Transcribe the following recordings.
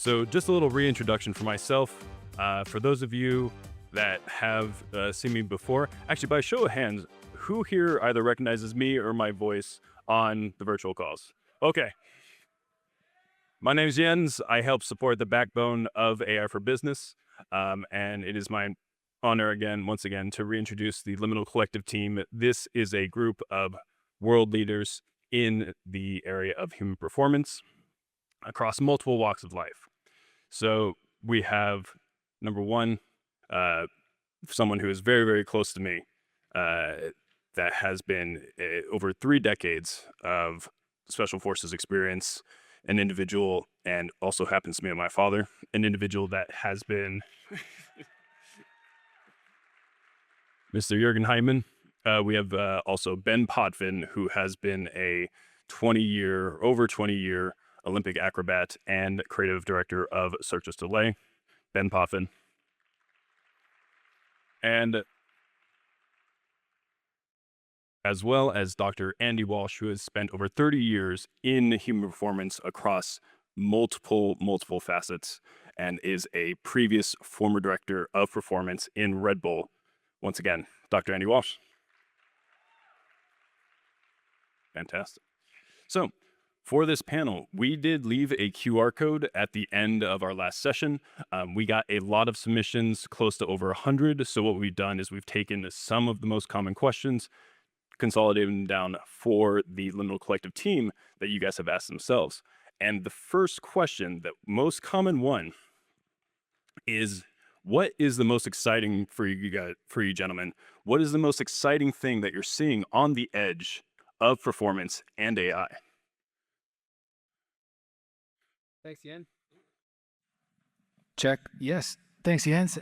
So just a little reintroduction for myself. For those of you that have seen me before, actually by show of hands, who here either recognizes me or my voice on the virtual calls? Okay. My name is Jens. I help support the backbone of AI for Business. And it is my honor once again, to reintroduce the Liminal Collective team. This is a group of world leaders in the area of human performance across multiple walks of life. So we have number one, someone who is very, very close to me, that has been over 3 decades of special forces experience, an individual, and also happens to be my father, an individual that has been Mr. Jürgen Heimann. We have also Ben Potvin, who has been a over 20 year Olympic acrobat and creative director of Cirque du Soleil, Ben Potvin. And as well as Dr. Andy Walsh, who has spent over 30 years in human performance across multiple facets and is a previous former director of performance in Red Bull. Once again, Dr. Andy Walsh. Fantastic. So for this panel, we did leave a QR code at the end of our last session. We got a lot of submissions, close to over 100. So what we've done is we've taken some of the most common questions, consolidated them down for the Liminal Collective team that you guys have asked themselves. And the first question, the most common one, is what is the most exciting for you gentlemen? What is the most exciting thing that you're seeing on the edge of performance and AI? Thanks, Jens. Check. Yes. Thanks, Jens.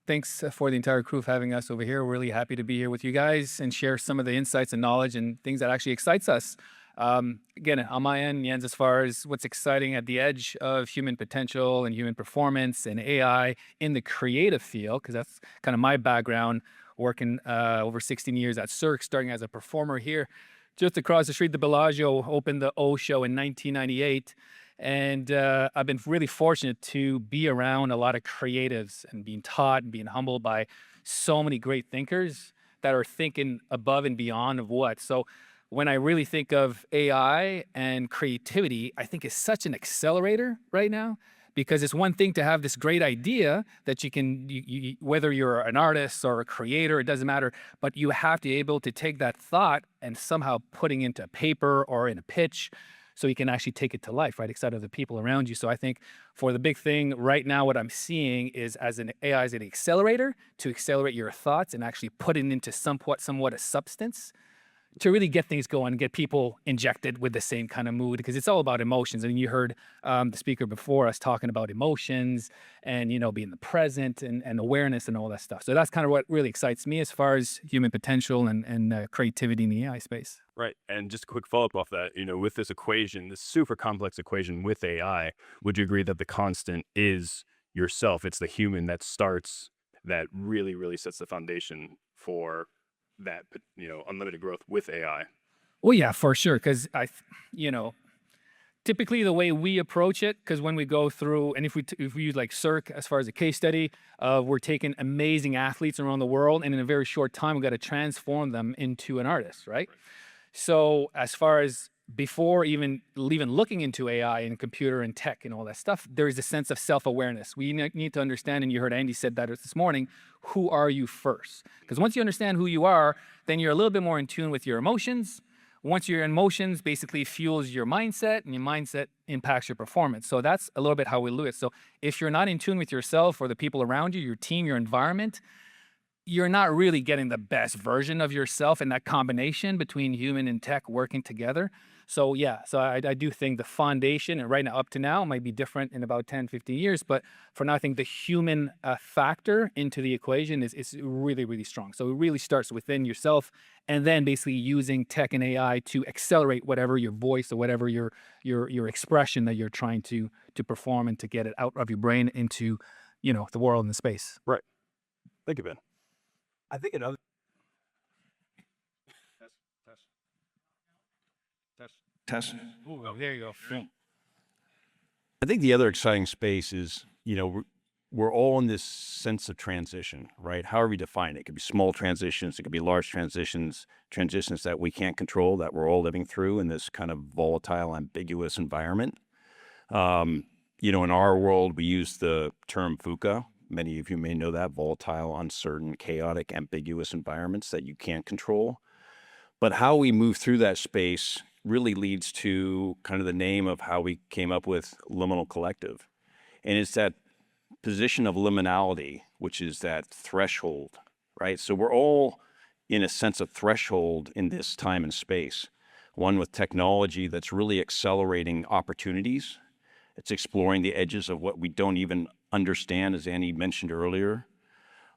Thanks for the entire crew for having us over here. We're really happy to be here with you guys and share some of the insights and knowledge and things that actually excites us. Again, on my end, Jens, as far as what's exciting at the edge of human potential and human performance and AI in the creative field, because that's kind of my background, working over 16 years at Cirque, starting as a performer here. Just across the street, the Bellagio opened the O Show in 1998. And I've been really fortunate to be around a lot of creatives and being taught and being humbled by so many great thinkers that are thinking above and beyond of what. So when I really think of AI and creativity, I think it's such an accelerator right now, because it's one thing to have this great idea that you can, whether you're an artist or a creator, it doesn't matter, but you have to be able to take that thought and somehow putting into paper or in a pitch so you can actually take it to life, right, excited of the people around you. So I think for the big thing right now, what I'm seeing is as an AI as an accelerator to accelerate your thoughts and actually put it into somewhat a substance to really get things going, get people injected with the same kind of mood, because it's all about emotions. And you heard the speaker before us talking about emotions and, being the present and awareness and all that stuff. So that's kind of what really excites me as far as human potential and creativity in the AI space. Right. And just a quick follow-up off that, with this equation, this super complex equation with AI, would you agree that the constant is yourself? It's the human that starts, that really, really sets the foundation for that, unlimited growth with AI. Well, yeah, for sure. Because typically the way we approach it, because when we go through, and if we use like Cirque as far as a case study, we're taking amazing athletes around the world, and in a very short time, we've got to transform them into an artist, right? So as far as before even looking into AI and computer and tech and all that stuff, there is a sense of self-awareness. We need to understand, and you heard Andy said that this morning, who are you first? Because once you understand who you are, then you're a little bit more in tune with your emotions. Once your emotions basically fuels your mindset, and your mindset impacts your performance. So that's a little bit how we do it. So if you're not in tune with yourself or the people around you, your team, your environment, you're not really getting the best version of yourself in that combination between human and tech working together. So yeah, so I do think the foundation, and right now up to now, might be different in about 10, 15 years, but for now, I think the human factor into the equation is really, really strong. So it really starts within yourself, and then basically using tech and AI to accelerate whatever your voice or whatever your expression that you're trying to perform and to get it out of your brain into, the world and the space. Right. Thank you, Ben. I think another test. Ooh, there you go. I think the other exciting space is, we're all in this sense of transition, right? However you define it. It could be small transitions, it could be large transitions, transitions that we can't control, that we're all living through in this kind of volatile, ambiguous environment. In our world, we use the term VUCA. Many of you may know that: volatile, uncertain, chaotic, ambiguous environments that you can't control. But how we move through that space really leads to kind of the name of how we came up with Liminal Collective. And it's that position of liminality, which is that threshold, right? So we're all in a sense of threshold in this time and space, one with technology that's really accelerating opportunities. It's exploring the edges of what we don't even understand, as Annie mentioned earlier.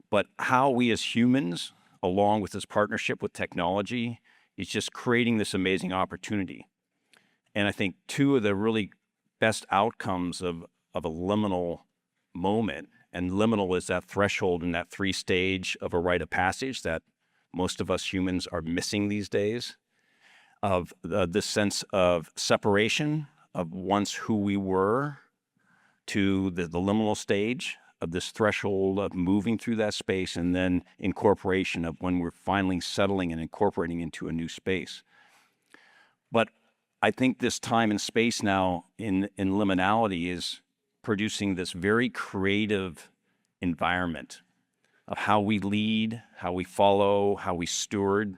But how we as humans, along with this partnership with technology, is just creating this amazing opportunity. And I think two of the really best outcomes of a liminal moment, and liminal is that threshold and that 3-stage of a rite of passage that most of us humans are missing these days, of this sense of separation of once who we were to the liminal stage of this threshold of moving through that space, and then incorporation of when we're finally settling and incorporating into a new space. But I think this time and space now in liminality is producing this very creative environment of how we lead, how we follow, how we steward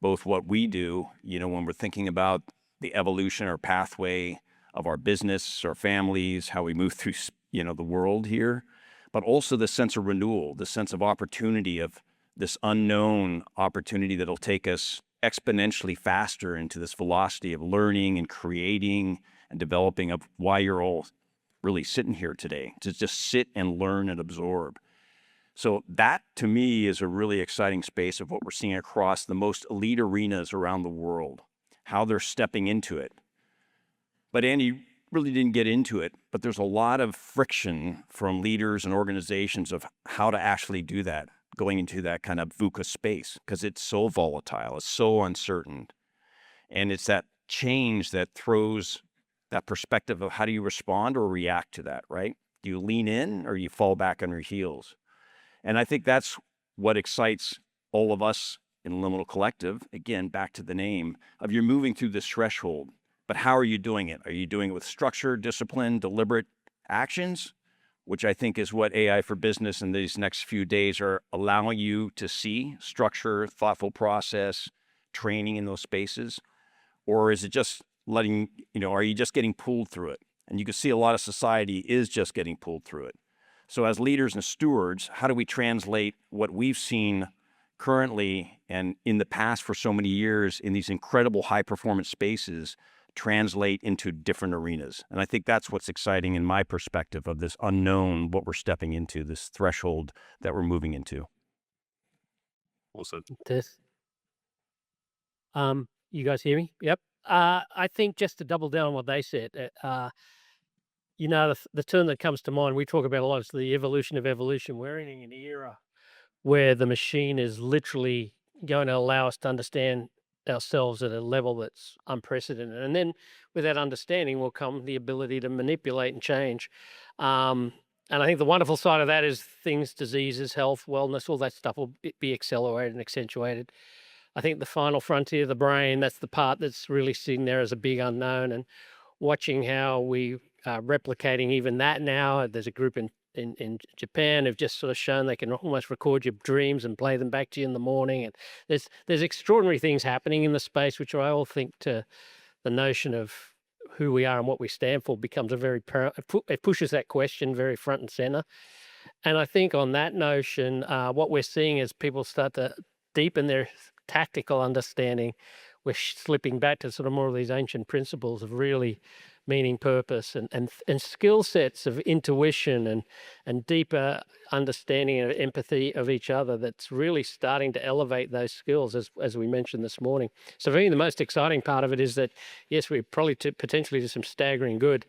both what we do, when we're thinking about the evolution or pathway of our business, our families, how we move through, the world here, but also the sense of renewal, the sense of opportunity, of this unknown opportunity that'll take us exponentially faster into this velocity of learning and creating and developing, of why you're all really sitting here today, to just sit and learn and absorb. So that, to me, is a really exciting space of what we're seeing across the most elite arenas around the world, how they're stepping into it. But Andy really didn't get into it, but there's a lot of friction from leaders and organizations of how to actually do that, going into that kind of VUCA space, because it's so volatile, it's so uncertain. And it's that change that throws that perspective of how do you respond or react to that, right? Do you lean in or you fall back on your heels? And I think that's what excites all of us in Liminal Collective. Again, back to the name of, you're moving through this threshold, but how are you doing it? Are you doing it with structure, discipline, deliberate actions, which I think is what AI for Business in these next few days are allowing you to see: structure, thoughtful process, training in those spaces? Or is it just letting, are you just getting pulled through it? And you can see a lot of society is just getting pulled through it. So as leaders and stewards, how do we translate what we've seen currently and in the past for so many years in these incredible high performance spaces translate into different arenas? And I think that's what's exciting in my perspective of this unknown, what we're stepping into, this threshold that we're moving into. Well said. You guys hear me? Yep. I think just to double down on what they said, the term that comes to mind, we talk about a lot, is the evolution of evolution. We're in an era where the machine is literally going to allow us to understand ourselves at a level that's unprecedented. And then with that understanding will come the ability to manipulate and change. And I think the wonderful side of that is things, diseases, health, wellness, all that stuff will be accelerated and accentuated. I think the final frontier, the brain, that's the part that's really sitting there as a big unknown, and watching how we are replicating even that now. There's a group in Japan who've just sort of shown they can almost record your dreams and play them back to you in the morning. And there's extraordinary things happening in the space, which I all think to the notion of who we are and what we stand for becomes it pushes that question very front and center. And I think on that notion, what we're seeing is people start to deepen their tactical understanding. We're slipping back to sort of more of these ancient principles of really meaning, purpose, and skill sets of intuition and deeper understanding and empathy of each other. That's really starting to elevate those skills, as we mentioned this morning. So for me, the most exciting part of it is that, yes, we probably potentially do some staggering good.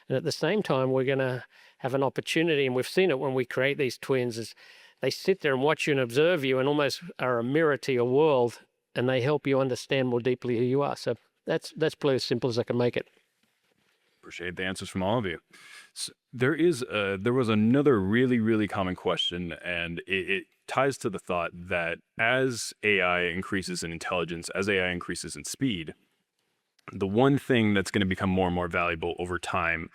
And at the same time, we're going to have an opportunity, and we've seen it when we create these twins, is they sit there and watch you and observe you and almost are a mirror to your world, and they help you understand more deeply who you are. So that's probably as simple as I can make it. Appreciate the answers from all of you. There was another really common question, and it ties to the thought that as AI increases in intelligence, as AI increases in speed, the one thing that's going to become more and more valuable over time,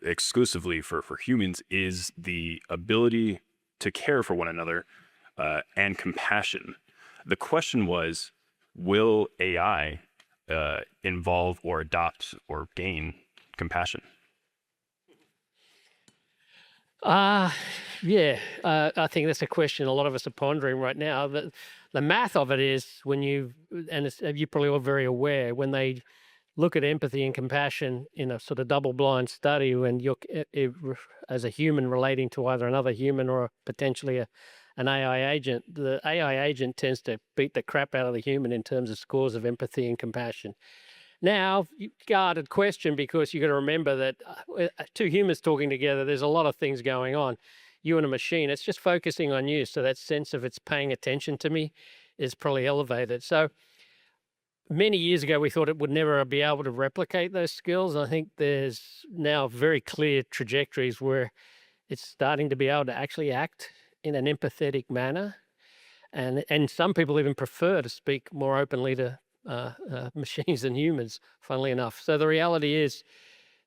exclusively for humans, is the ability to care for one another and compassion. The question was, will AI involve or adopt or gain compassion? Yeah, I think that's a question a lot of us are pondering right now. The math of it is you're probably all very aware, when they look at empathy and compassion in a sort of double-blind study, when you're as a human relating to either another human or potentially an AI agent, the AI agent tends to beat the crap out of the human in terms of scores of empathy and compassion. Now, guarded question, because you got to remember that two humans talking together, there's a lot of things going on. You and a machine, it's just focusing on you. So that sense of it's paying attention to me is probably elevated. So many years ago, we thought it would never be able to replicate those skills. I think there's now very clear trajectories where it's starting to be able to actually act in an empathetic manner. And some people even prefer to speak more openly to machines than humans, funnily enough. So the reality is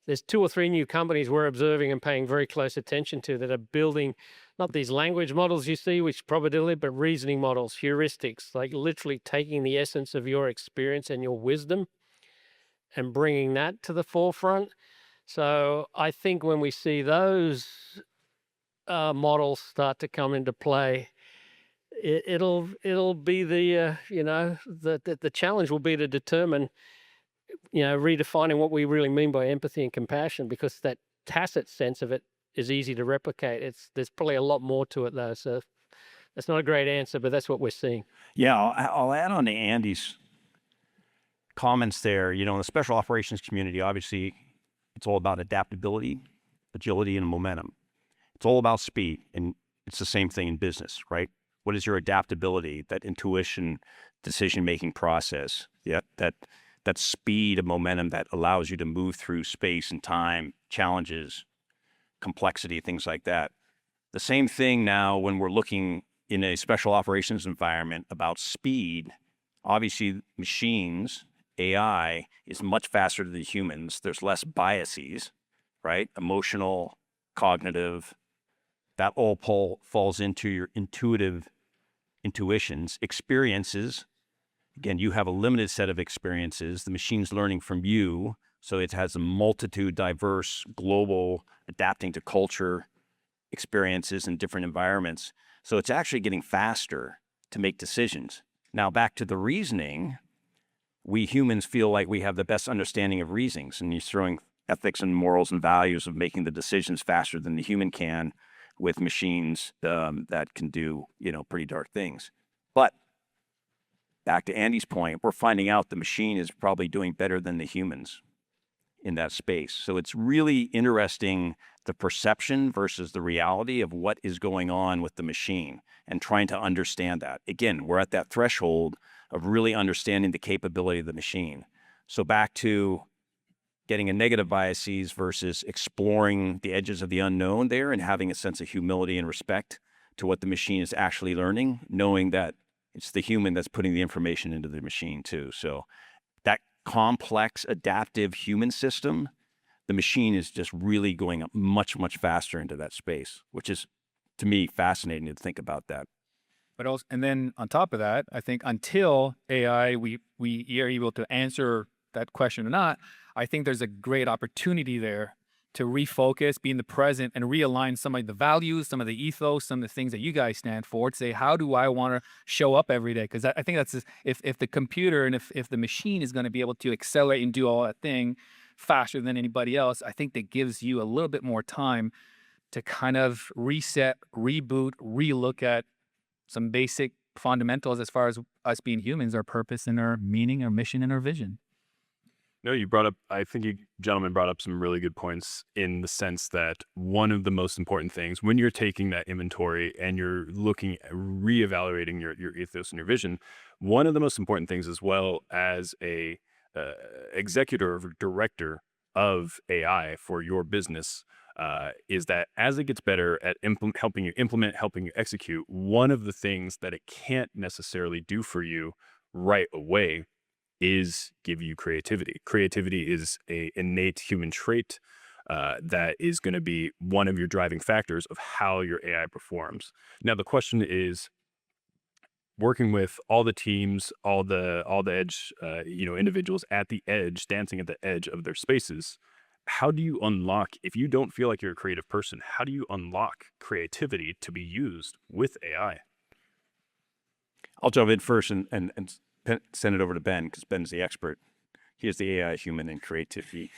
there's 2 or 3 new companies we're observing and paying very close attention to that are building not these language models you see, which probability, but reasoning models, heuristics, like literally taking the essence of your experience and your wisdom and bringing that to the forefront. So I think when we see those models start to come into play, it'll be the the challenge will be to determine, redefining what we really mean by empathy and compassion, because that tacit sense of it is easy to replicate. There's probably a lot more to it though. So that's not a great answer, but that's what we're seeing. Yeah, I'll add on to Andy's comments there. In the special operations community, obviously, it's all about adaptability, agility, and momentum. It's all about speed, and it's the same thing in business, right? What is your adaptability, that intuition, decision-making process, that speed of momentum that allows you to move through space and time, challenges, complexity, things like that. The same thing now when we're looking in a special operations environment about speed. Obviously, machines, AI, is much faster than humans. There's less biases, right? Emotional, cognitive, that all falls into your intuitions, experiences. Again, you have a limited set of experiences. The machine's learning from you, so it has a multitude, diverse, global, adapting to culture experiences in different environments. So it's actually getting faster to make decisions. Now, back to the reasoning, we humans feel like we have the best understanding of reasonings, and you're throwing ethics and morals and values of making the decisions faster than the human can, with machines that can do, pretty dark things. But back to Andy's point, we're finding out the machine is probably doing better than the humans in that space. So it's really interesting, the perception versus the reality of what is going on with the machine and trying to understand that. Again, we're at that threshold of really understanding the capability of the machine. So back to getting a negative biases versus exploring the edges of the unknown there and having a sense of humility and respect to what the machine is actually learning, knowing that it's the human that's putting the information into the machine too. So that complex, adaptive human system, the machine is just really going up much faster into that space, which is, to me, fascinating to think about that. But also, and then on top of that, I think until AI, we are able to answer that question or not, I think there's a great opportunity there to refocus, be in the present, and realign some of the values, some of the ethos, some of the things that you guys stand for, to say, how do I want to show up every day? Because I think that's, if the computer and if the machine is going to be able to accelerate and do all that thing faster than anybody else, I think that gives you a little bit more time to kind of reset, reboot, relook at some basic fundamentals as far as us being humans, our purpose and our meaning, our mission and our vision. No, I think you gentlemen brought up some really good points, in the sense that one of the most important things when you're taking that inventory and you're looking at reevaluating your ethos and your vision, one of the most important things, as well as a executor or director of AI for your business is that as it gets better at helping you implement, helping you execute, one of the things that it can't necessarily do for you right away is give you creativity. Creativity is a innate human trait that is going to be one of your driving factors of how your AI performs. Now, the question is, working with all the teams, all the edge, individuals at the edge, dancing at the edge of their spaces. How do you unlock, if you don't feel like you're a creative person, how do you unlock creativity to be used with AI? I'll jump in first and send it over to Ben, because Ben's the expert. He is the AI human in creativity.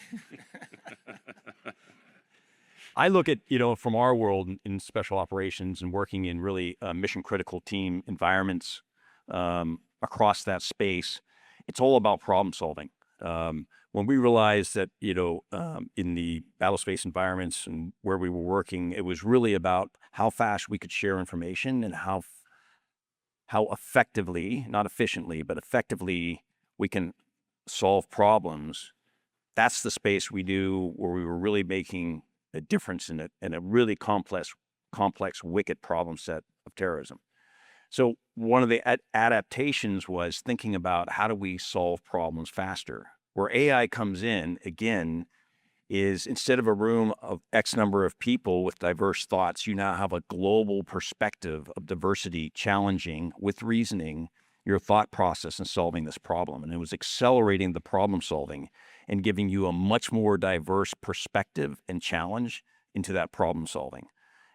I look at, from our world in special operations and working in really mission critical team environments across that space, it's all about problem solving. When we realized that, in the battle space environments and where we were working, it was really about how fast we could share information and how effectively, not efficiently, but effectively we can solve problems. That's the space we do where we were really making a difference in a really complex, wicked problem set of terrorism. So one of the adaptations was thinking about how do we solve problems faster. Where AI comes in, again, is instead of a room of X number of people with diverse thoughts, you now have a global perspective of diversity challenging with reasoning your thought process in solving this problem. And it was accelerating the problem solving and giving you a much more diverse perspective and challenge into that problem solving.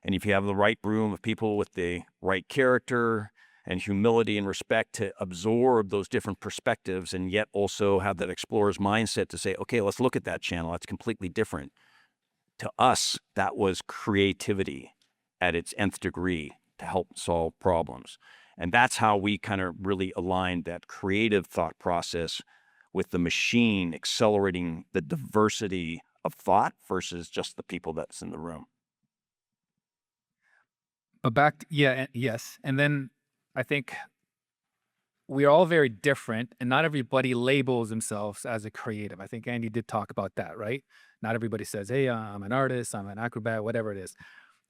And if you have the right room of people with the right character and humility and respect to absorb those different perspectives and yet also have that explorer's mindset to say, okay, let's look at that channel. That's completely different. To us, that was creativity at its nth degree to help solve problems. And that's how we kind of really aligned that creative thought process with the machine accelerating the diversity of thought versus just the people that's in the room. But yes. And then I think we're all very different and not everybody labels themselves as a creative. I think Andy did talk about that, right? Not everybody says, hey, I'm an artist, I'm an acrobat, whatever it is.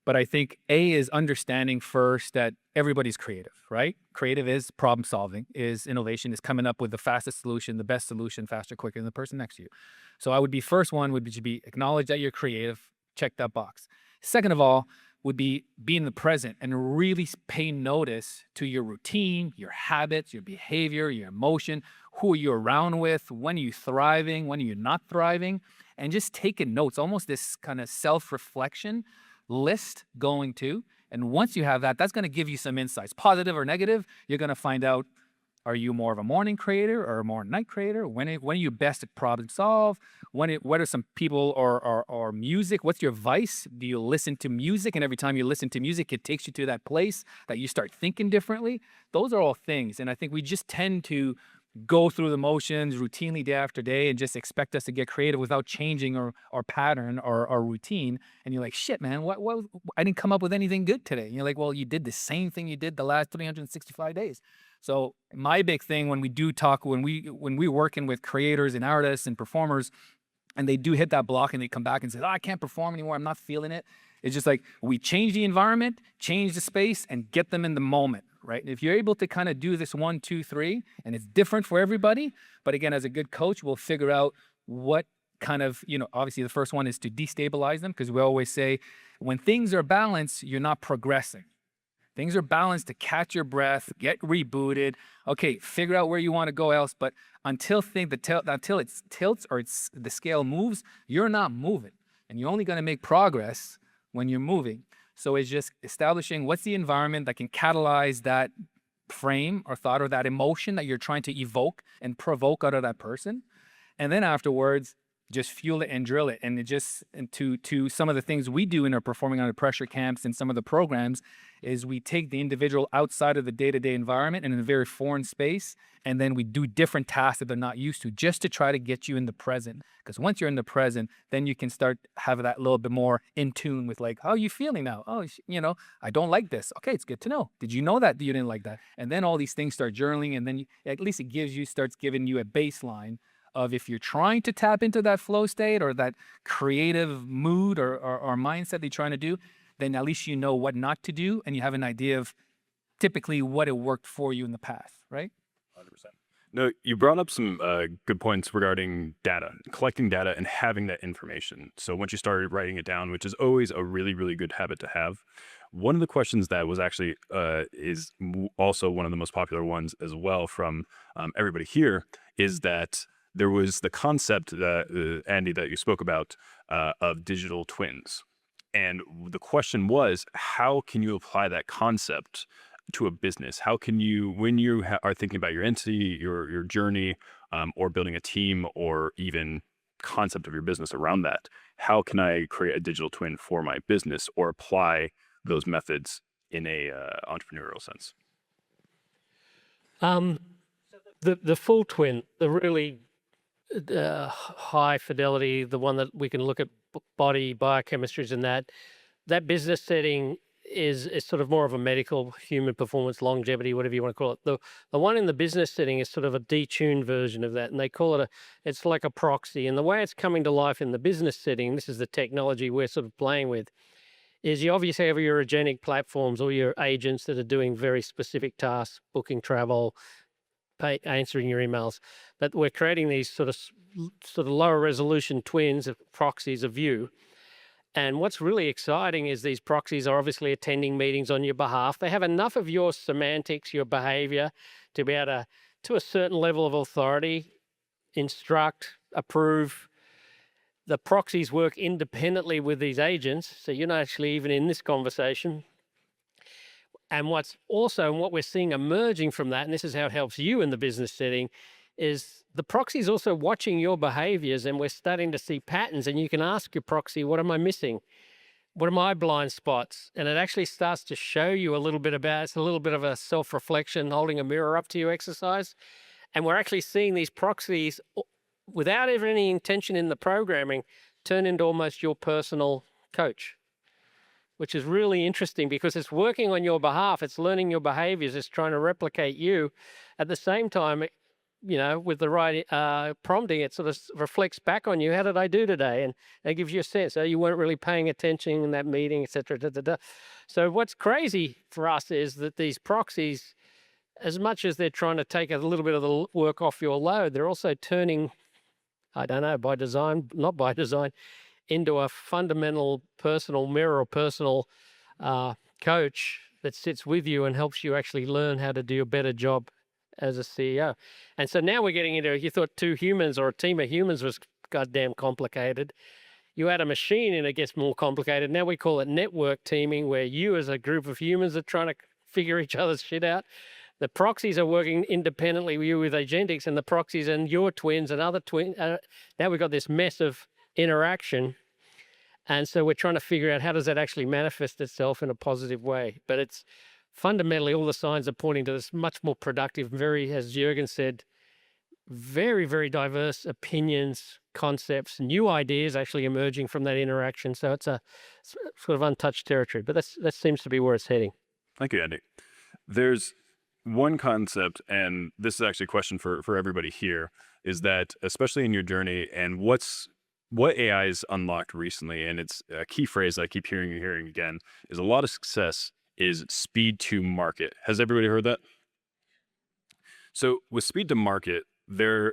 But I think A is understanding first that everybody's creative, right? Creative is problem solving, is innovation, is coming up with the fastest solution, the best solution, faster, quicker than the person next to you. So I would be first one would be acknowledge that you're creative, check that box. Second of all, would be in the present and really pay notice to your routine, your habits, your behavior, your emotion, who are you around with, when are you thriving, when are you not thriving, and just taking notes, almost this kind of self-reflection list going to. And once you have that, that's going to give you some insights, positive or negative. You're going to find out, are you more of a morning creator or a more night creator? When are you best at problem solve? What are some people or music? What's your vice? Do you listen to music? And every time you listen to music, it takes you to that place that you start thinking differently. Those are all things. And I think we just tend to go through the motions routinely day after day and just expect us to get creative without changing our pattern or our routine. And you're like, shit, man, what I didn't come up with anything good today. And you're like, well, you did the same thing you did the last 365 days. So my big thing when we do talk, when we're working with creators and artists and performers, and they do hit that block and they come back and say, oh, I can't perform anymore, I'm not feeling it. It's just like we change the environment, change the space, and get them in the moment, right? And if you're able to kind of do this 1, 2, 3, and it's different for everybody, but again, as a good coach, we'll figure out what kind of, obviously the first one is to destabilize them, because we always say when things are balanced, you're not progressing. Things are balanced to catch your breath, get rebooted. Okay, figure out where you want to go else. But until it tilts or the scale moves, you're not moving. And you're only going to make progress when you're moving. So it's just establishing what's the environment that can catalyze that frame or thought or that emotion that you're trying to evoke and provoke out of that person. And then afterwards, just fuel it and drill it. And to some of the things we do in our performing under pressure camps and some of the programs is we take the individual outside of the day-to-day environment and in a very foreign space, and then we do different tasks that they're not used to just to try to get you in the present. Because once you're in the present, then you can start having that little bit more in tune with like, how are you feeling now? Oh, I don't like this. Okay, it's good to know. Did you know that you didn't like that? And then all these things start journaling, and then at least it starts giving you a baseline of if you're trying to tap into that flow state or that creative mood or mindset that you're trying to do, then at least you know what not to do and you have an idea of typically what it worked for you in the past, right? 100%. No, you brought up some good points regarding data, collecting data and having that information. So once you started writing it down, which is always a really, really good habit to have, one of the questions that was actually also one of the most popular ones as well from everybody here is that there was the concept that, Andy, that you spoke about of digital twins. And the question was, how can you apply that concept to a business? How can you, when you are thinking about your entity, your journey, or building a team, or even concept of your business around that, how can I create a digital twin for my business or apply those methods in a entrepreneurial sense? The full twin, the really high fidelity, the one that we can look at body biochemistries and that business setting is sort of more of a medical human performance longevity, whatever you want to call it. The one in the business setting is sort of a detuned version of that, and they call it it's like a proxy. And the way it's coming to life in the business setting, this is the technology we're sort of playing with, is you obviously have your agentic platforms or your agents that are doing very specific tasks, booking travel, answering your emails. But we're creating these sort of lower resolution twins of proxies of you. And what's really exciting is these proxies are obviously attending meetings on your behalf. They have enough of your semantics, your behavior, to be able to a certain level of authority, instruct, approve. The proxies work independently with these agents, so you're not actually even in this conversation. And what we're seeing emerging from that, and this is how it helps you in the business setting, is the proxy is also watching your behaviors, and we're starting to see patterns. And you can ask your proxy, what am I missing? What are my blind spots? And it actually starts to show you a little bit about, it's a little bit of a self-reflection, holding a mirror up to you exercise. And we're actually seeing these proxies, without ever any intention in the programming, turn into almost your personal coach, which is really interesting because it's working on your behalf. It's learning your behaviors. It's trying to replicate you. At the same time, with the right prompting, it sort of reflects back on you. How did I do today? And it gives you a sense. Oh, you weren't really paying attention in that meeting, et cetera. So what's crazy for us is that these proxies, as much as they're trying to take a little bit of the work off your load, they're also turning, I don't know, by design, not by design, into a fundamental personal mirror or personal coach that sits with you and helps you actually learn how to do a better job as a CEO. And so now we're getting into, you thought two humans or a team of humans was goddamn complicated. You add a machine and it gets more complicated. Now we call it network teaming, where you as a group of humans are trying to figure each other's shit out. The proxies are working independently with you with agentics, and the proxies and your twins and other twins. Now we've got this mess of interaction. And so we're trying to figure out how does that actually manifest itself in a positive way. But it's fundamentally, all the signs are pointing to this much more productive, very, as Jürgen said, very, very diverse opinions, concepts, new ideas actually emerging from that interaction. So it's a sort of untouched territory, but that seems to be where it's heading. Thank you, Andy. There's one concept, and this is actually a question for everybody here, is that especially in your journey and what AI has unlocked recently, and it's a key phrase that I keep hearing again, is a lot of success is speed to market. Has everybody heard that? So with speed to market, a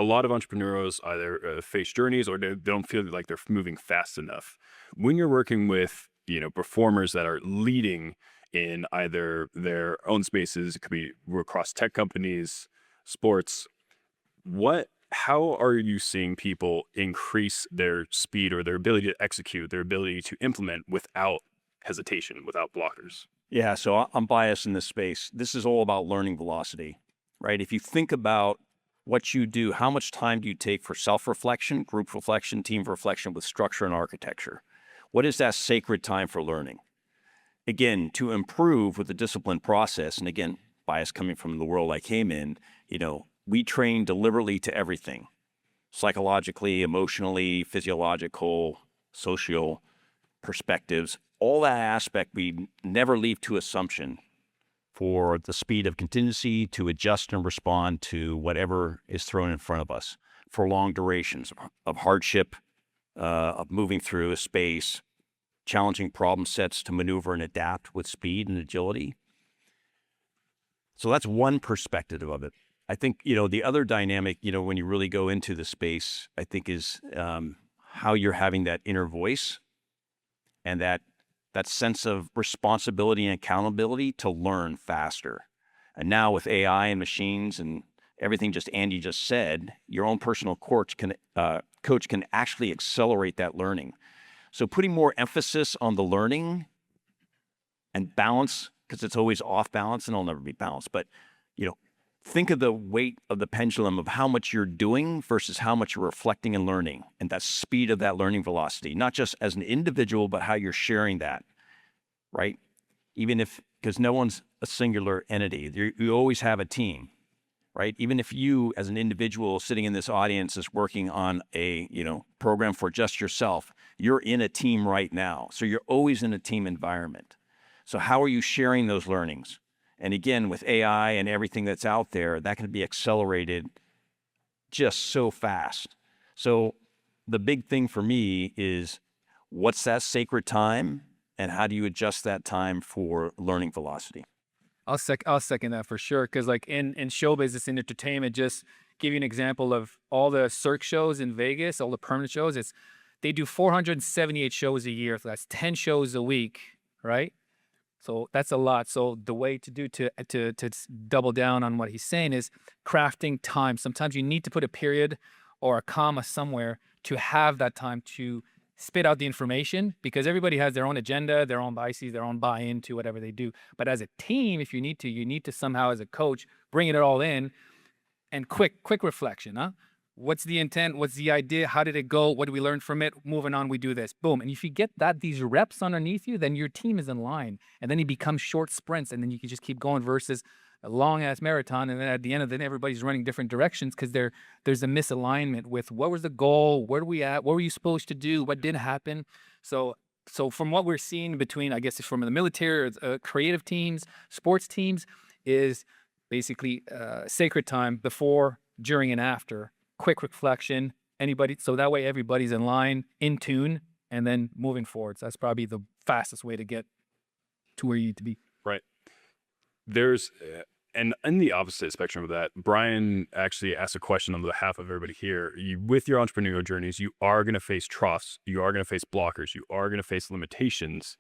lot of entrepreneurs either face journeys or they don't feel like they're moving fast enough. When you're working with, performers that are leading in either their own spaces, it could be across tech companies, sports, how are you seeing people increase their speed or their ability to execute, their ability to implement without hesitation, without blockers? Yeah, so I'm biased in this space. This is all about learning velocity, right? If you think about what you do, how much time do you take for self-reflection, group reflection, team reflection with structure and architecture? What is that sacred time for learning? Again, to improve with the disciplined process, and again, bias coming from the world I came in, we train deliberately to everything, psychologically, emotionally, physiological, social perspectives. All that aspect, we never leave to assumption for the speed of contingency to adjust and respond to whatever is thrown in front of us. for long durations of hardship, of moving through a space, challenging problem sets to maneuver and adapt with speed and agility. So that's one perspective of it. I think, the other dynamic, when you really go into the space, I think is how you're having that inner voice and that sense of responsibility and accountability to learn faster. And now with AI and machines and everything Andy just said, your own personal coach can actually accelerate that learning. So putting more emphasis on the learning and balance, because it's always off balance and it'll never be balanced, but think of the weight of the pendulum of how much you're doing versus how much you're reflecting and learning, and that speed of that learning velocity, not just as an individual, but how you're sharing that, right? Because no one's a singular entity. You always have a team, right? Even if you as an individual sitting in this audience is working on a, program for just yourself, you're in a team right now. So you're always in a team environment. So how are you sharing those learnings? And again, with AI and everything that's out there, that can be accelerated just so fast. So the big thing for me is, what's that sacred time and how do you adjust that time for learning velocity? I'll second that for sure. Because like in show business, in entertainment, just give you an example of all the Cirque shows in Vegas, all the permanent shows. They do 478 shows a year. So that's 10 shows a week, right? So that's a lot. So the way to double down on what he's saying is crafting time. Sometimes you need to put a period or a comma somewhere to have that time to spit out the information, because everybody has their own agenda, their own biases, their own buy-in to whatever they do. But as a team, if you need to somehow as a coach bring it all in, and quick reflection, huh? What's the intent? What's the idea? How did it go? What did we learn from it? Moving on, we do this. Boom. And if you get these reps underneath you, then your team is in line. And then it becomes short sprints, and then you can just keep going versus a long ass marathon. And then at the end of the day, everybody's running different directions because there's a misalignment with what was the goal? Where are we at? What were you supposed to do? What did happen? So from what we're seeing between, I guess, from the military or creative teams, sports teams, is basically sacred time before, during, and after. Quick reflection, so that way everybody's in line, in tune, and then moving forward. So that's probably the fastest way to get to where you need to be. Right. There's, and in the opposite spectrum of that, Brian actually asked a question on behalf of everybody here. With your entrepreneurial journeys, you are going to face troughs, you are going to face blockers, you are going to face limitations.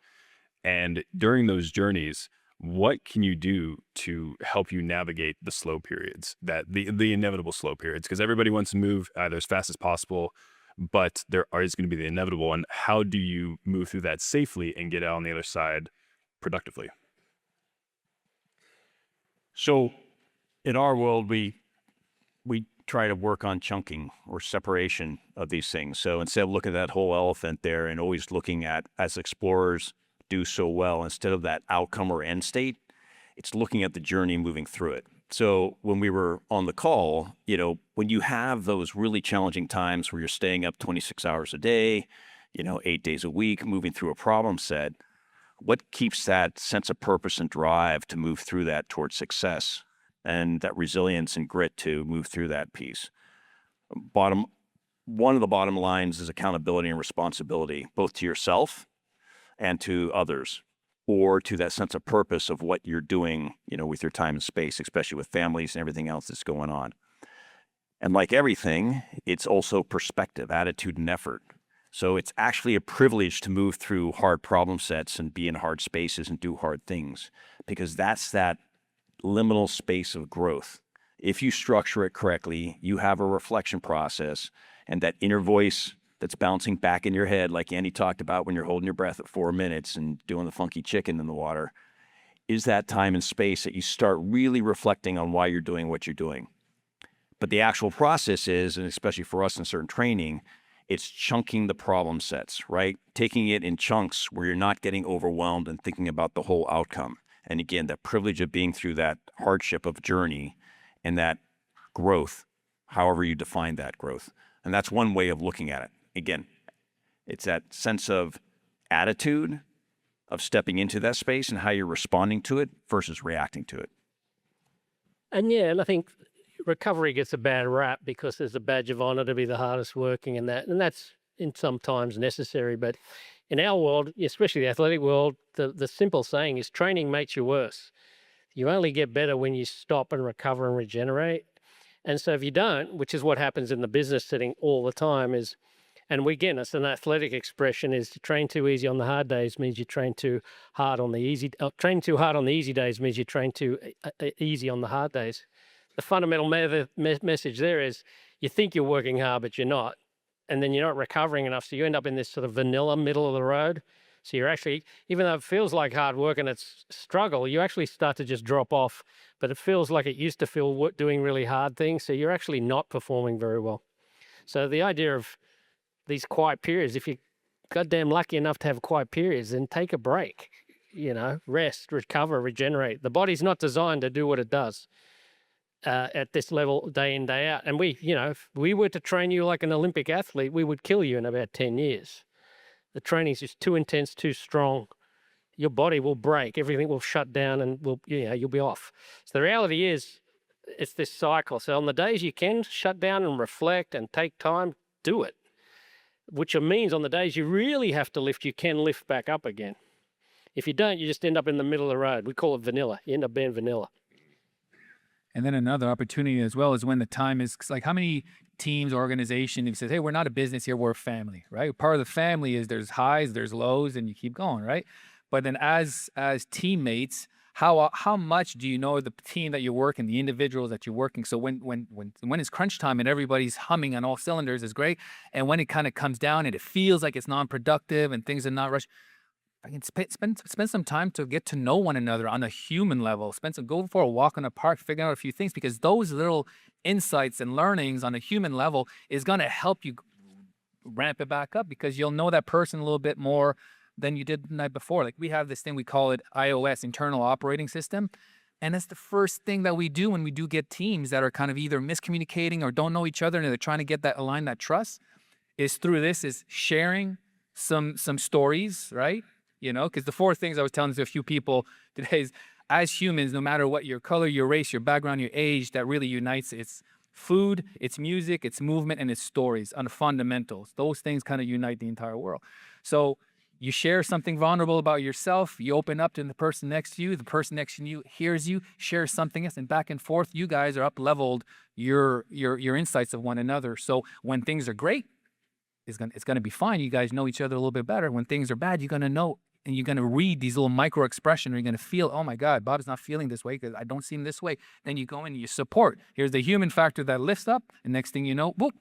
And during those journeys, what can you do to help you navigate the slow periods, that the inevitable slow periods? Because everybody wants to move either as fast as possible, but there is going to be the inevitable. And how do you move through that safely and get out on the other side productively? So in our world, we try to work on chunking or separation of these things. So instead of looking at that whole elephant there and always looking at, as explorers do so well, instead of that outcome or end state, it's looking at the journey, moving through it. So when we were on the call, when you have those really challenging times where you're staying up 26 hours a day, 8 days a week, moving through a problem set, what keeps that sense of purpose and drive to move through that towards success, and that resilience and grit to move through that piece? One of the bottom lines is accountability and responsibility, both to yourself and to others, or to that sense of purpose of what you're doing, with your time and space, especially with families and everything else that's going on. And like everything, it's also perspective, attitude, and effort. So it's actually a privilege to move through hard problem sets and be in hard spaces and do hard things, because that's that liminal space of growth. If you structure it correctly, you have a reflection process, and that inner voice that's bouncing back in your head, like Andy talked about when you're holding your breath at 4 minutes and doing the funky chicken in the water, is that time and space that you start really reflecting on why you're doing what you're doing. But the actual process is, and especially for us in certain training, it's chunking the problem sets, right? Taking it in chunks where you're not getting overwhelmed and thinking about the whole outcome. And again, that privilege of being through that hardship of journey and that growth, however you define that growth. And that's one way of looking at it. Again, it's that sense of attitude of stepping into that space and how you're responding to it versus reacting to it. And I think recovery gets a bad rap because there's a badge of honor to be the hardest working and that's in sometimes necessary. But in our world, especially the athletic world, the simple saying is training makes you worse. You only get better when you stop and recover and regenerate. And so if you don't, which is what happens in the business setting all the time, again, it's an athletic expression, is to train too easy on the hard days means you train too hard on the easy. Train too hard on the easy days means you train too easy on the hard days. The fundamental message there is you think you're working hard, but you're not. And then you're not recovering enough. So you end up in this sort of vanilla middle of the road. So you're actually, even though it feels like hard work and it's struggle, you actually start to just drop off, but it feels like it used to feel doing really hard things. So you're actually not performing very well. So the idea of these quiet periods, if you're goddamn lucky enough to have quiet periods, then take a break, rest, recover, regenerate. The body's not designed to do what it does at this level day in, day out. And if we were to train you like an Olympic athlete, we would kill you in about 10 years. The training's just too intense, too strong. Your body will break, everything will shut down and you'll be off. So the reality is it's this cycle. So on the days you can shut down and reflect and take time, do it. Which means on the days you really have to lift, you can lift back up again. If you don't, you just end up in the middle of the road. We call it vanilla. You end up being vanilla. And then another opportunity as well is when the time is like, how many teams, organization, if says, hey, we're not a business here, we're a family, right? Part of the family is there's highs, there's lows, and you keep going, right? But then as teammates, how much do you know the team that you're working, the individuals that you're working? So when it's crunch time and everybody's humming on all cylinders is great, and when it kind of comes down and it feels like it's non-productive and things are not rushed, I can spend some time to get to know one another on a human level. Go for a walk in the park, figure out a few things, because those little insights and learnings on a human level is going to help you ramp it back up, because you'll know that person a little bit more than you did the night before. Like we have this thing, we call it iOS, internal operating system. And that's the first thing that we do when we do get teams that are kind of either miscommunicating or don't know each other and they're trying to get that align that trust, is through this, is sharing some stories, right? Because the four things I was telling to a few people today is, as humans, no matter what your color, your race, your background, your age, that really unites, it's food, it's music, it's movement, and it's stories on the fundamentals. Those things kind of unite the entire world. So you share something vulnerable about yourself, you open up to the person next to you, the person next to you hears you, shares something else, and back and forth, you guys are up-leveled your insights of one another. So when things are great, it's gonna be fine. You guys know each other a little bit better. When things are bad, you're gonna know, and you're going to read these little micro expressions, or you're going to feel, oh my God, Bob's not feeling this way because I don't see him this way. Then you go in and you support. Here's the human factor that lifts up, and next thing you know, boop,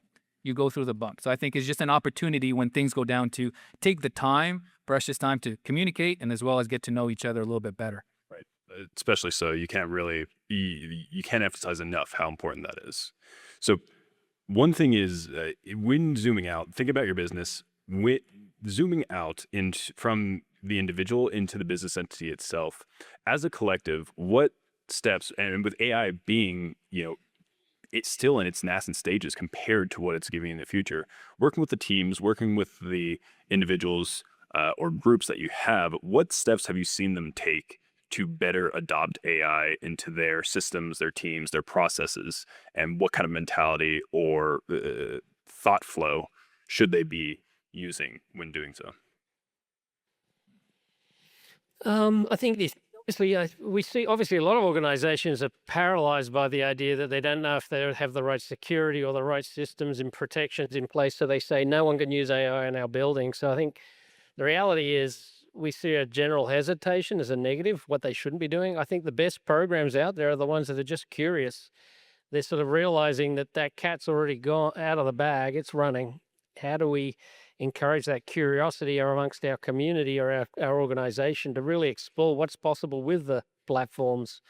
you go through the bump. So I think it's just an opportunity when things go down to take the time, precious time, to communicate, and as well as get to know each other a little bit better. Right. Especially so, you can't emphasize enough how important that is. So one thing is, when zooming out, think about your business. Zooming out from the individual into the business entity itself, as a collective, what steps, and with AI being, it's still in its nascent stages compared to what it's giving in the future, working with the teams, working with the individuals or groups that you have, what steps have you seen them take to better adopt AI into their systems, their teams, their processes, and what kind of mentality or thought flow should they be using when doing so? I think we see obviously a lot of organizations are paralyzed by the idea that they don't know if they have the right security or the right systems and protections in place. So they say no one can use AI in our building. So I think the reality is we see a general hesitation as a negative, what they shouldn't be doing. I think the best programs out there are the ones that are just curious. They're sort of realizing that cat's already gone out of the bag. It's running. How do we encourage that curiosity amongst our community or our organization to really explore what's possible with the platforms?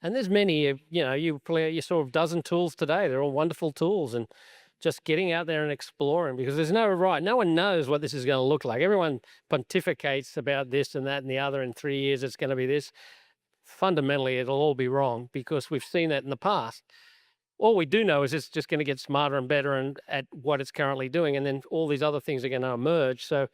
And there's many, you saw a dozen tools today. They're all wonderful tools, and just getting out there and exploring, because there's no one knows what this is going to look like. Everyone pontificates about this and that and the other. In 3 years, it's going to be this. Fundamentally, it'll all be wrong, because we've seen that in the past. All we do know is it's just going to get smarter and better and at what it's currently doing. And then all these other things are going to emerge. So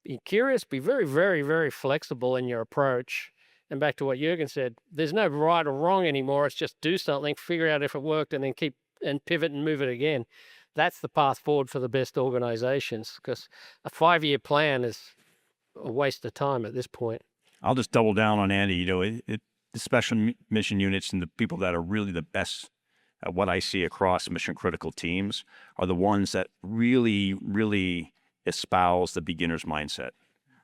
be curious, be very, very, very flexible in your approach, And back to what Jürgen said, there's no right or wrong anymore. It's just do something, figure out if it worked, and then keep and pivot and move it again. That's the path forward for the best organizations, because a 5-year plan is a waste of time at this point. I'll just double down on Andy. You know, the special mission units and the people that are really the best at what I see across mission critical teams are the ones that really, really espouse the beginner's mindset.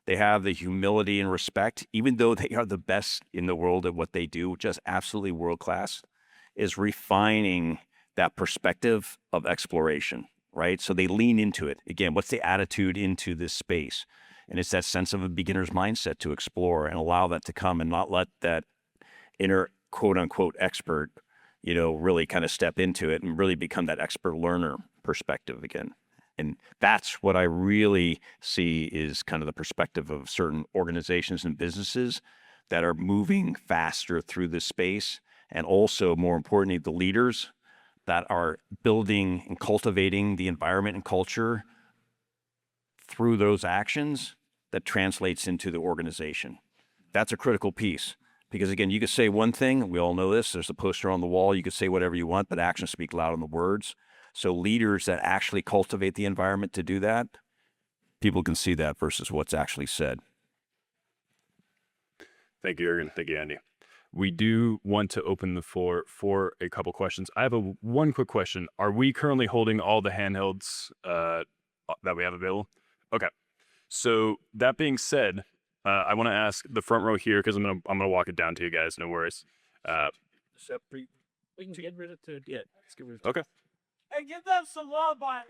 They have the humility and respect, even though they are the best in the world at what they do, just absolutely world class, is refining that perspective of exploration, right? So they lean into it. Again, what's the attitude into this space? And it's that sense of a beginner's mindset to explore and allow that to come and not let that inner quote unquote expert, you know, really kind of step into it and really become that expert learner perspective again. And that's what I really see is kind of the perspective of certain organizations and businesses that are moving faster through this space. And also, more importantly, the leaders that are building and cultivating the environment and culture through those actions that translates into the organization. That's a critical piece. Because again, you could say one thing, we all know this, there's a poster on the wall, you could say whatever you want, but actions speak louder than the words. So leaders that actually cultivate the environment to do that, people can see that versus what's actually said. Thank you, Jürgen. Thank you, Andy. We do want to open the floor for a couple questions. I have one quick question. Are we currently holding all the handhelds that we have available? Okay. So that being said, I want to ask the front row here, because I'm gonna walk it down to you guys. No worries. We can get rid of it. Yeah, let's get rid of it. Okay. Hey, give them some love, by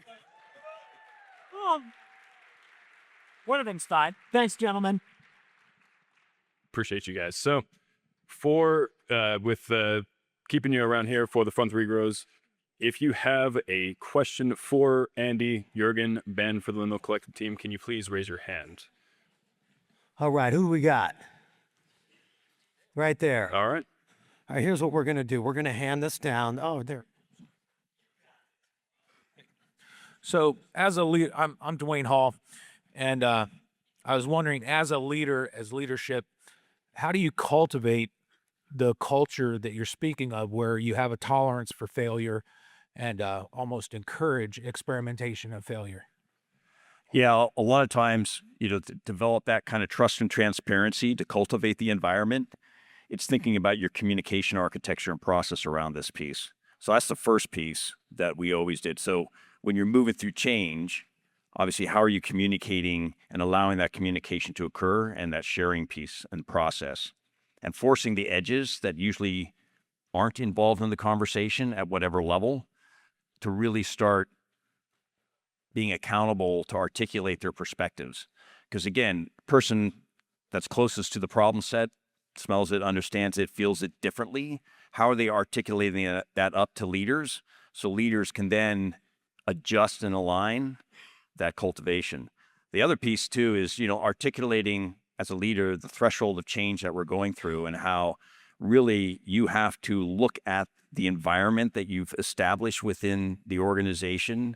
Stein. Thanks, gentlemen. Appreciate you guys. So, for with keeping you around here for the front 3 rows, if you have a question for Andy, Jürgen, Ben for the Liminal Collective team, can you please raise your hand? All right, who we got? Right there. All right. All right, here's what we're going to do. We're going to hand this down. Oh, there. So, as a leader, I'm Dwayne Hall, and I was wondering, as a leader, as leadership, how do you cultivate the culture that you're speaking of, where you have a tolerance for failure and almost encourage experimentation and failure? Yeah, a lot of times, you know, to develop that kind of trust and transparency to cultivate the environment, it's thinking about your communication architecture and process around this piece. So that's the first piece that we always did. So when you're moving through change, obviously, how are you communicating and allowing that communication to occur and that sharing piece and process, and forcing the edges that usually aren't involved in the conversation at whatever level to really start being accountable to articulate their perspectives. Because again, person that's closest to the problem set smells it, understands it, feels it differently. How are they articulating that up to leaders so leaders can then adjust and align that cultivation? The other piece too is, you know, articulating as a leader the threshold of change that we're going through, and how really you have to look at the environment that you've established within the organization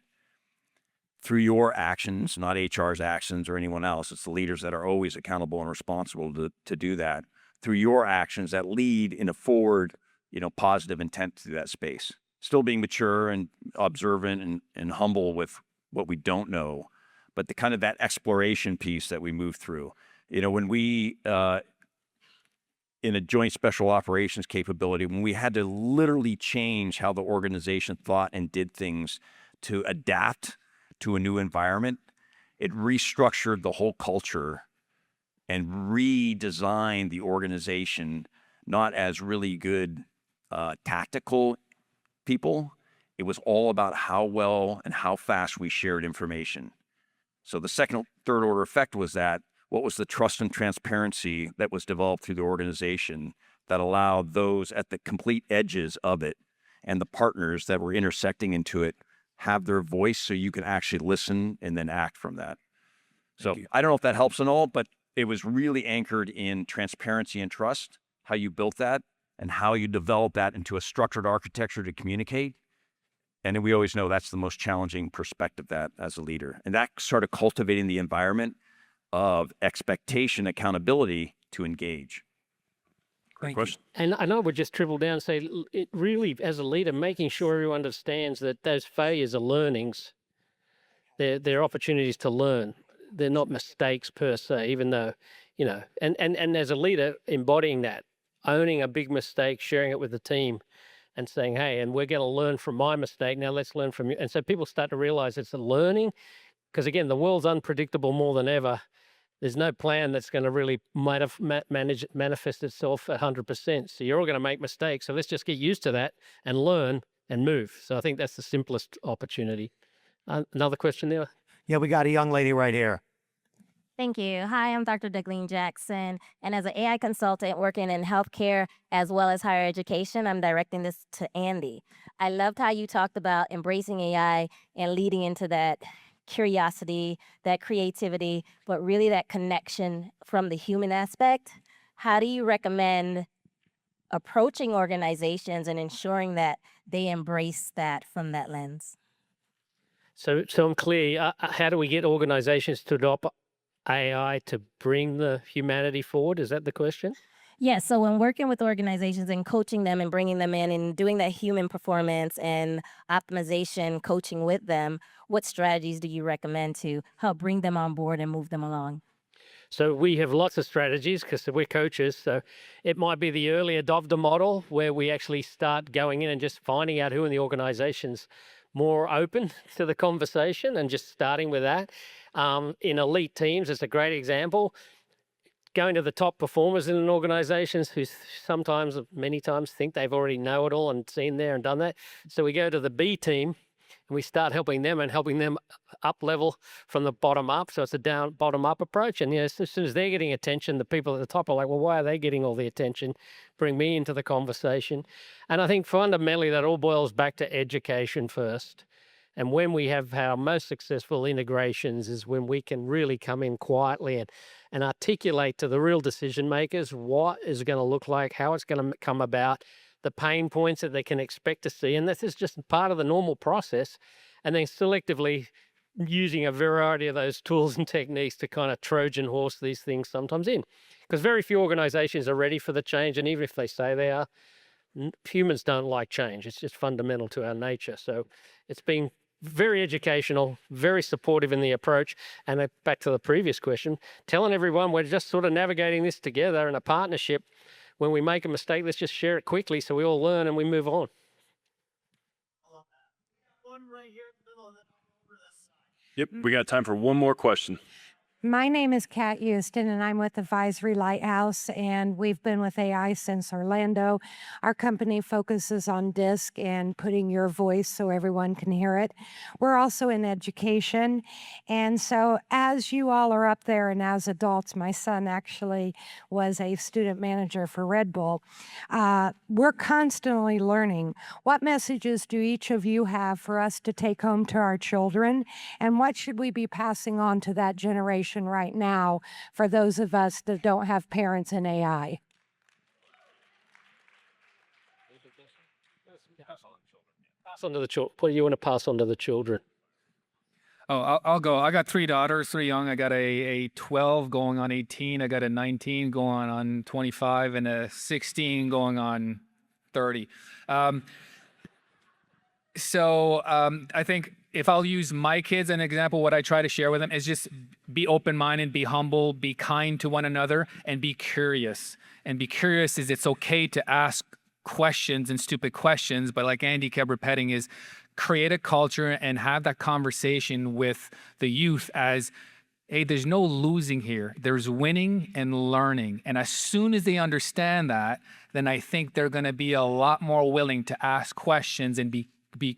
through your actions, not HR's actions or anyone else. It's the leaders that are always accountable and responsible to do that, through your actions that lead in a forward, you know, positive intent to that space. Still being mature and observant and humble with what we don't know, but the kind of that exploration piece that we move through. You know, when we, in a joint special operations capability, when we had to literally change how the organization thought and did things to adapt to a new environment, it restructured the whole culture and redesigned the organization, not as really good tactical people. It was all about how well and how fast we shared information. So the second, third order effect was that what was the trust and transparency that was developed through the organization that allowed those at the complete edges of it and the partners that were intersecting into it have their voice, so you can actually listen and then act from that. So I don't know if that helps at all, but it was really anchored in transparency and trust, how you built that and how you develop that into a structured architecture to communicate. And then we always know that's the most challenging perspective that as a leader. And that started cultivating the environment of expectation, accountability to engage. Thank you. question. And I would just triple down and say, it really, as a leader, making sure everyone understands that those failures are learnings. They're opportunities to learn. They're not mistakes per se, even though, and as a leader, embodying that, owning a big mistake, sharing it with the team and saying, hey, and we're going to learn from my mistake. Now let's learn from you. And so people start to realize it's a learning because, again, the world's unpredictable more than ever. There's no plan that's going to really manifest itself at 100%. So you're all going to make mistakes. So let's just get used to that and learn and move. So I think that's the simplest opportunity. Another question there? Yeah, we got a young lady right here. Thank you. Hi, I'm Dr. Degleen Jackson, and as an AI consultant working in healthcare as well as higher education, I'm directing this to Andy. I loved how you talked about embracing AI and leading into that curiosity, that creativity, but really that connection from the human aspect. How do you recommend approaching organizations and ensuring that they embrace that from that lens? So I'm clear. How do we get organizations to adopt AI to bring the humanity forward? Is that the question? Yes, so when working with organizations and coaching them and bringing them in and doing that human performance and optimization coaching with them, what strategies do you recommend to help bring them on board and move them along? So we have lots of strategies because we're coaches. So it might be the early adopter model where we actually start going in and just finding out who in the organization's more open to the conversation and just starting with that. In elite teams, it's a great example. Going to the top performers in an organization who sometimes, many times, think they've already know it all and seen there and done that. So we go to the B team and we start helping them up level from the bottom up. So it's a bottom up approach. And as soon as they're getting attention, the people at the top are like, well, why are they getting all the attention? Bring me into the conversation. And I think fundamentally that all boils back to education first. And when we have our most successful integrations is when we can really come in quietly and articulate to the real decision makers what is going to look like, how it's going to come about, the pain points that they can expect to see. And this is just part of the normal process. And then selectively using a variety of those tools and techniques to kind of Trojan horse these things sometimes in. Because very few organizations are ready for the change. And even if they say they are, humans don't like change. It's just fundamental to our nature. So it's been very educational, very supportive in the approach. And back to the previous question, telling everyone we're just sort of navigating this together in a partnership. When we make a mistake, let's just share it quickly so we all learn and we move on. One right here in the middle, and then over this side. Yep, we got time for one more question. My name is Kat Houston, and I'm with Advisory Lighthouse, and we've been with AI since Orlando. Our company focuses on DISC and putting your voice so everyone can hear it. We're also in education, and so as you all are up there and as adults, my son actually was a student manager for Red Bull, we're constantly learning. What messages do each of you have for us to take home to our children, and what should we be passing on to that generation right now for those of us that don't have parents in AI? Pass on to the children. What do you want to pass on to the children? Oh, I'll go. I got 3 daughters, 3 young. I got a 12 going on 18. I got a 19 going on 25 and a 16 going on 30. I think if I'll use my kids as an example, what I try to share with them is just be open-minded, be humble, be kind to one another, and be curious. And be curious is it's okay to ask questions and stupid questions, but like Andy kept repeating is create a culture and have that conversation with the youth as, hey, there's no losing here. There's winning and learning. And as soon as they understand that, then I think they're going to be a lot more willing to ask questions and be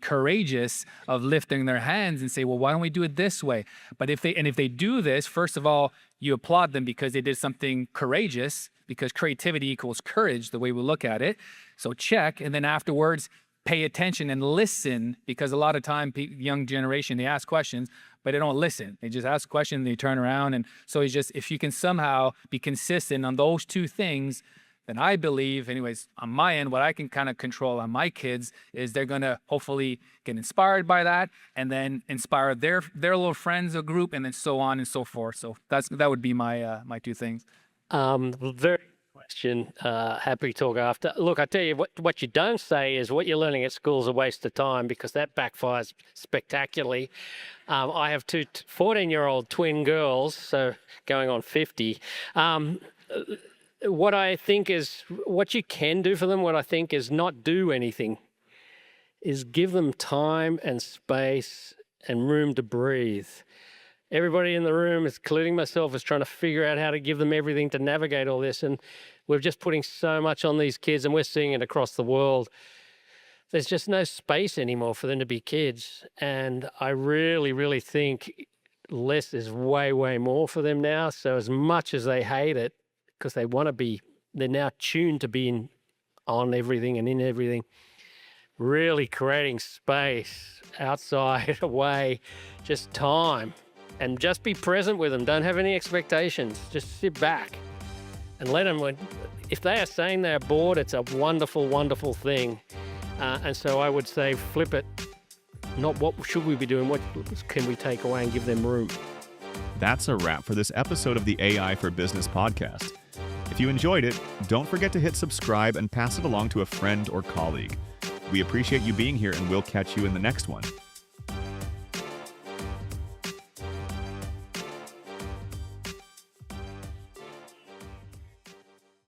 courageous of lifting their hands and say, well, why don't we do it this way? But if they do this, first of all, you applaud them because they did something courageous, because creativity equals courage, the way we look at it. So check. And then afterwards, pay attention and listen, because a lot of time, young generation, they ask questions, but they don't listen. They just ask a question, they turn around. And so it's just, if you can somehow be consistent on those 2 things, then I believe, anyways, on my end, what I can kind of control on my kids is they're going to hopefully get inspired by that and then inspire their little friends or group and then so on and so forth. So that would be my my 2 things. Very question. Happy to talk after. Look, I tell you what you don't say is what you're learning at school is a waste of time, because that backfires spectacularly. I have two 14-year-old twin girls, so going on 50. What I think is what you can do for them, what I think is not do anything, is give them time and space and room to breathe. Everybody in the room, including myself, is trying to figure out how to give them everything to navigate all this. And we're just putting so much on these kids, and we're seeing it across the world. There's just no space anymore for them to be kids. And I really, really think less is way, way more for them now. So as much as they hate it, because they want to be, they're now tuned to being on everything and in everything, really creating space outside, away, just time. And just be present with them. Don't have any expectations. Just sit back and let them. If they are saying they're bored, it's a wonderful, wonderful thing. And so I would say flip it. Not what should we be doing, what can we take away and give them room. That's a wrap for this episode of the AI for Business podcast. If you enjoyed it, don't forget to hit subscribe and pass it along to a friend or colleague. We appreciate you being here, and we'll catch you in the next one.